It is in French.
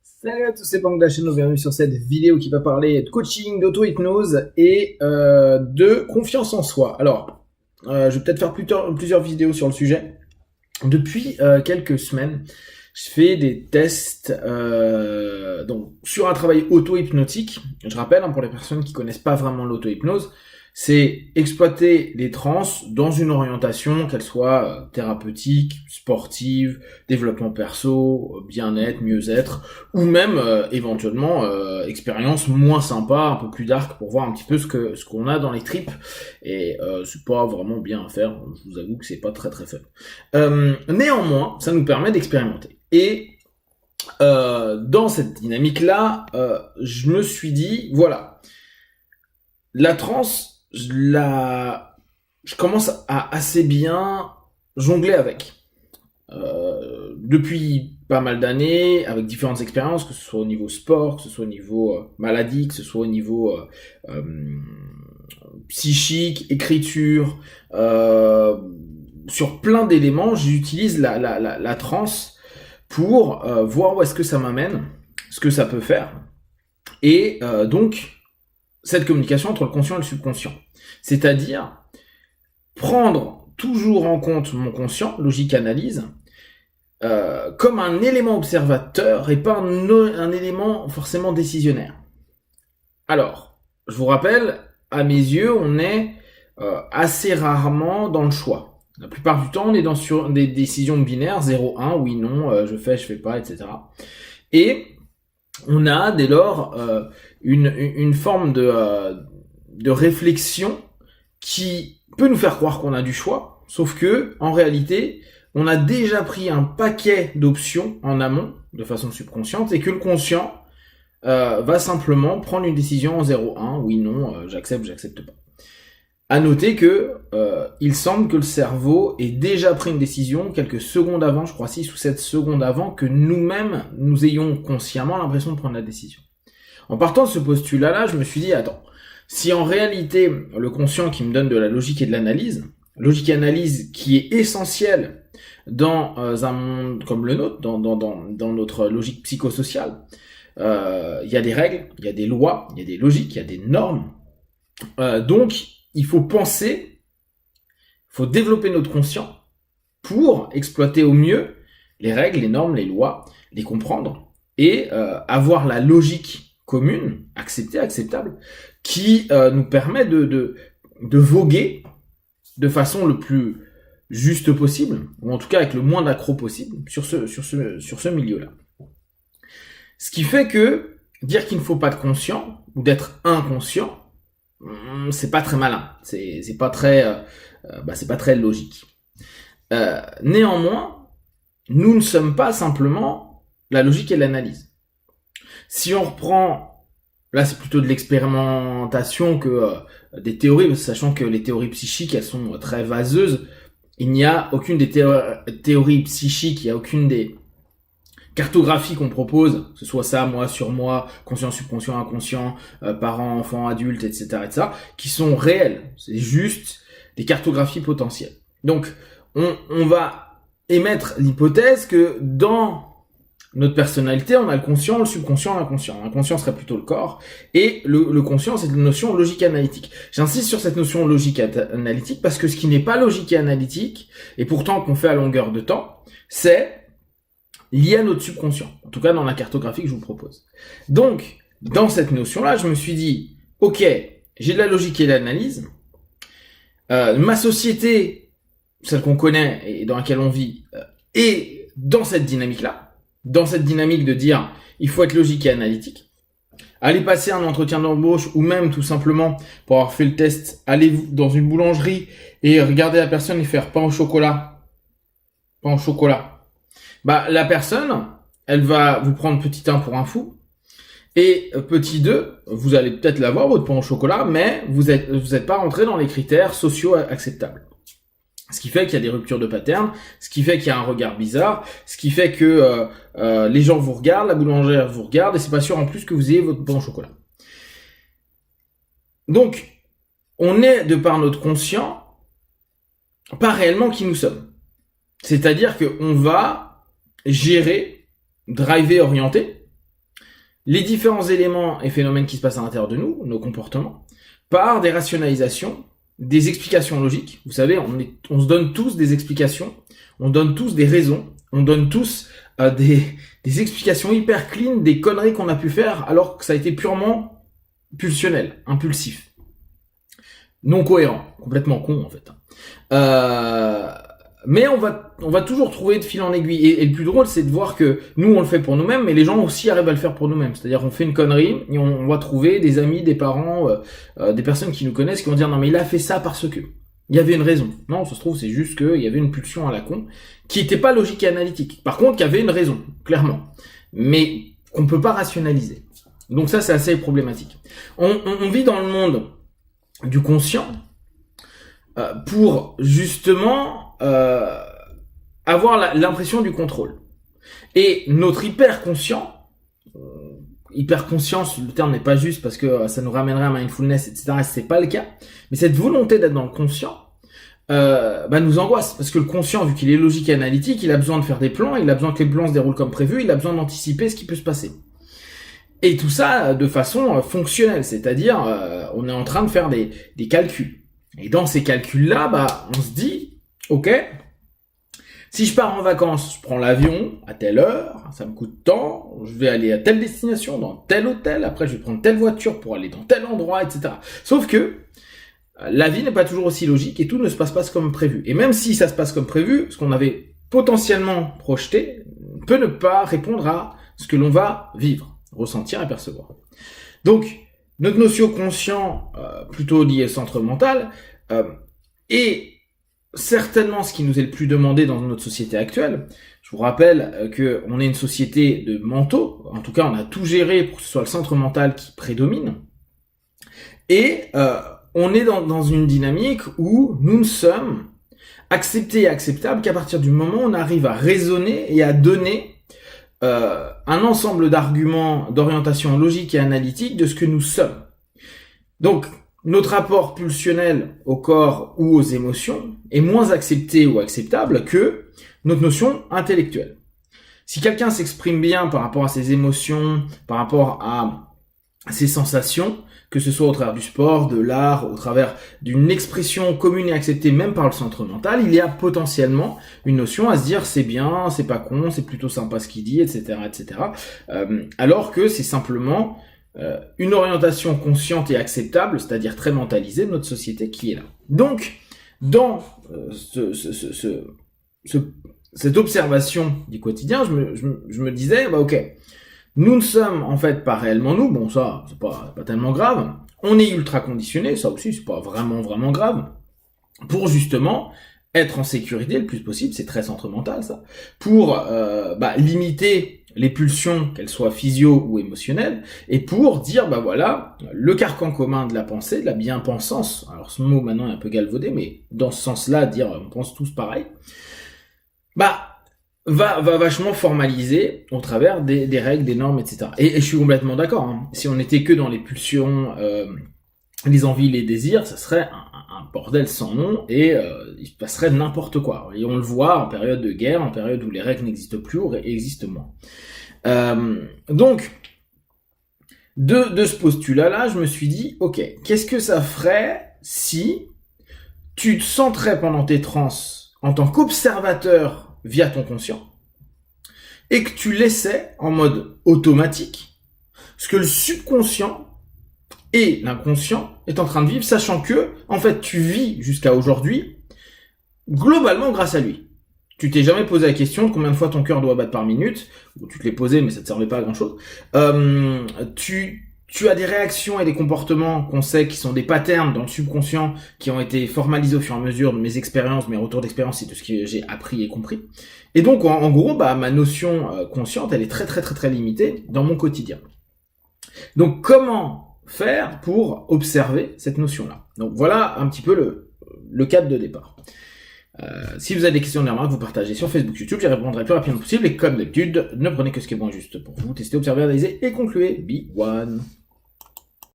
Salut à tous, c'est Pank de la chaîne, bienvenue sur cette vidéo qui va parler de coaching, d'auto-hypnose et de confiance en soi. Alors, je vais peut-être faire plusieurs vidéos sur le sujet. Depuis quelques semaines, je fais des tests donc sur un travail auto-hypnotique. Je rappelle, pour les personnes qui connaissent pas vraiment l'auto-hypnose, c'est exploiter les trans dans une orientation, qu'elle soit thérapeutique, sportive, développement perso, bien-être, mieux-être, ou même éventuellement expérience moins sympa, un peu plus dark, pour voir un petit peu ce qu'on a dans les tripes. Et c'est pas vraiment bien à faire, je vous avoue que c'est pas très très fun. Néanmoins, ça nous permet d'expérimenter. Et dans cette dynamique-là, je me suis dit, voilà, la transe, je commence à assez bien jongler avec. Depuis pas mal d'années, avec différentes expériences, que ce soit au niveau sport, que ce soit au niveau maladie, que ce soit au niveau psychique, écriture, sur plein d'éléments, j'utilise la transe pour voir où est-ce que ça m'amène, ce que ça peut faire, et donc cette communication entre le conscient et le subconscient. C'est-à-dire prendre toujours en compte mon conscient, logique analyse, comme un élément observateur et pas un élément forcément décisionnaire. Alors, je vous rappelle, à mes yeux, on est assez rarement dans le choix. La plupart du temps, on est sur des décisions binaires, 0-1, oui, non, je fais pas, etc. Et on a dès lors une forme de réflexion qui peut nous faire croire qu'on a du choix, sauf que en réalité, on a déjà pris un paquet d'options en amont, de façon subconsciente, et que le conscient va simplement prendre une décision en 0-1, oui, non, j'accepte pas. À noter que il semble que le cerveau ait déjà pris une décision quelques secondes avant, je crois 6 ou 7 secondes avant, que nous-mêmes, nous ayons consciemment l'impression de prendre la décision. En partant de ce postulat-là, je me suis dit, attends, si en réalité, le conscient qui me donne de la logique et de l'analyse, logique et analyse qui est essentielle dans un monde comme le nôtre, dans notre logique psychosociale, il y a des règles, il y a des lois, il y a des logiques, il y a des normes. Donc, il faut penser, il faut développer notre conscient pour exploiter au mieux les règles, les normes, les lois, les comprendre et avoir la logique commune, acceptable, qui nous permet de voguer de façon le plus juste possible, ou en tout cas avec le moins d'accro possible sur ce milieu-là. Ce qui fait que dire qu'il ne faut pas de conscient ou d'être inconscient, c'est pas très malin, c'est pas très logique. Néanmoins, nous ne sommes pas simplement la logique et l'analyse. Si on reprend, là c'est plutôt de l'expérimentation que des théories, sachant que les théories psychiques elles sont très vaseuses, il n'y a aucune des théories psychiques, il n'y a aucune des cartographies qu'on propose, que ce soit ça, moi sur moi, conscient, subconscient, inconscient, parents, enfants, adultes, etc., qui sont réelles. C'est juste des cartographies potentielles. Donc, on va émettre l'hypothèse que dans notre personnalité, on a le conscient, le subconscient, l'inconscient. L'inconscient serait plutôt le corps, et le conscient, c'est une notion logique analytique. J'insiste sur cette notion logique analytique parce que ce qui n'est pas logique et analytique, et pourtant qu'on fait à longueur de temps, c'est lié à notre subconscient, en tout cas dans la cartographie que je vous propose. Donc, dans cette notion-là, je me suis dit, ok, j'ai de la logique et de l'analyse, ma société, celle qu'on connaît et dans laquelle on vit, est dans cette dynamique-là, dans cette dynamique de dire, il faut être logique et analytique, aller passer un entretien d'embauche ou même tout simplement, pour avoir fait le test, aller dans une boulangerie et regarder la personne et faire pain au chocolat, bah, la personne, elle va vous prendre petit 1 pour un fou, et petit 2, vous allez peut-être l'avoir, votre pain au chocolat, mais vous êtes pas rentré dans les critères sociaux acceptables. Ce qui fait qu'il y a des ruptures de pattern, ce qui fait qu'il y a un regard bizarre, ce qui fait que les gens vous regardent, la boulangère vous regarde, et c'est pas sûr en plus que vous ayez votre pain au chocolat. Donc, on est, de par notre conscient, pas réellement qui nous sommes. C'est-à-dire qu'on va gérer, driver, orienter, les différents éléments et phénomènes qui se passent à l'intérieur de nous, nos comportements, par des rationalisations, des explications logiques. Vous savez, on se donne tous des explications, on donne tous des raisons, on donne tous des explications hyper clean, des conneries qu'on a pu faire alors que ça a été purement pulsionnel, impulsif. Non cohérent, complètement con en fait. Mais on va toujours trouver de fil en aiguille. Et le plus drôle, c'est de voir que nous, on le fait pour nous-mêmes, mais les gens aussi arrivent à le faire pour nous-mêmes. C'est-à-dire, on fait une connerie, et on va trouver des amis, des parents, des personnes qui nous connaissent, qui vont dire, non, mais il a fait ça parce que il y avait une raison. Non, ça se trouve, c'est juste qu'il y avait une pulsion à la con, qui était pas logique et analytique. Par contre, il y avait une raison, clairement. Mais qu'on peut pas rationaliser. Donc ça, c'est assez problématique. On vit dans le monde du conscient, pour justement avoir l'impression du contrôle. Et notre hyperconscience, le terme n'est pas juste parce que ça nous ramènerait à mindfulness, etc. C'est pas le cas. Mais cette volonté d'être dans le conscient, nous angoisse. Parce que le conscient, vu qu'il est logique et analytique, il a besoin de faire des plans, il a besoin que les plans se déroulent comme prévu, il a besoin d'anticiper ce qui peut se passer. Et tout ça de façon fonctionnelle, c'est-à-dire on est en train de faire des calculs. Et dans ces calculs-là, on se dit, ok, si je pars en vacances, je prends l'avion à telle heure, ça me coûte tant, je vais aller à telle destination, dans tel hôtel, après je vais prendre telle voiture pour aller dans tel endroit, etc. Sauf que la vie n'est pas toujours aussi logique et tout ne se passe pas comme prévu. Et même si ça se passe comme prévu, ce qu'on avait potentiellement projeté peut ne pas répondre à ce que l'on va vivre, ressentir et percevoir. Donc, notre notion conscient, plutôt liée au centre mental, est certainement ce qui nous est le plus demandé dans notre société actuelle. Je vous rappelle que on est une société de mentaux, en tout cas on a tout géré pour que ce soit le centre mental qui prédomine, et on est dans une dynamique où nous ne sommes acceptés et acceptables qu'à partir du moment où on arrive à raisonner et à donner un ensemble d'arguments d'orientation logique et analytique de ce que nous sommes. Donc, notre rapport pulsionnel au corps ou aux émotions est moins accepté ou acceptable que notre notion intellectuelle. Si quelqu'un s'exprime bien par rapport à ses émotions, par rapport à ses sensations, que ce soit au travers du sport, de l'art, au travers d'une expression commune et acceptée même par le centre mental, il y a potentiellement une notion à se dire c'est bien, c'est pas con, c'est plutôt sympa ce qu'il dit, etc., etc. Alors que c'est simplement une orientation consciente et acceptable, c'est-à-dire très mentalisée de notre société qui est là. Donc, dans cette observation du quotidien, je me disais, ok, nous ne sommes en fait pas réellement nous, bon ça, c'est pas tellement grave, on est ultra conditionné, ça aussi c'est pas vraiment grave, pour justement être en sécurité le plus possible, c'est très centre mental ça, pour limiter les pulsions, qu'elles soient physio ou émotionnelles, et pour dire, voilà, le carcan commun de la pensée, de la bien-pensance, alors ce mot maintenant est un peu galvaudé, mais dans ce sens-là, dire on pense tous pareil, va vachement formaliser au travers des règles, des normes, etc. Et je suis complètement d'accord, hein. Si on n'était que dans les pulsions, les envies, les désirs, ça serait un bordel sans nom et il se passerait n'importe quoi. Et on le voit en période de guerre, en période où les règles n'existent plus ou existent moins. Donc, de ce postulat-là, je me suis dit, ok, qu'est-ce que ça ferait si tu te centrais pendant tes trans en tant qu'observateur via ton conscient, et que tu laissais en mode automatique ce que le subconscient et l'inconscient est en train de vivre, sachant que, en fait, tu vis jusqu'à aujourd'hui globalement grâce à lui. Tu t'es jamais posé la question de combien de fois ton cœur doit battre par minute, ou tu te l'es posé mais ça te servait pas à grand chose. Tu as des réactions et des comportements qu'on sait qui sont des patterns dans le subconscient qui ont été formalisés au fur et à mesure de mes expériences, mes retours d'expérience et de ce que j'ai appris et compris. Et donc, en gros, ma notion consciente, elle est très limitée dans mon quotidien. Donc, comment faire pour observer cette notion-là? Donc, voilà un petit peu le cadre de départ. Si vous avez des questions, des remarques, vous partagez sur Facebook, YouTube, j'y répondrai le plus rapidement possible. Et comme d'habitude, ne prenez que ce qui est bon et juste pour vous. Testez, observez, analysez et concluez. Be one.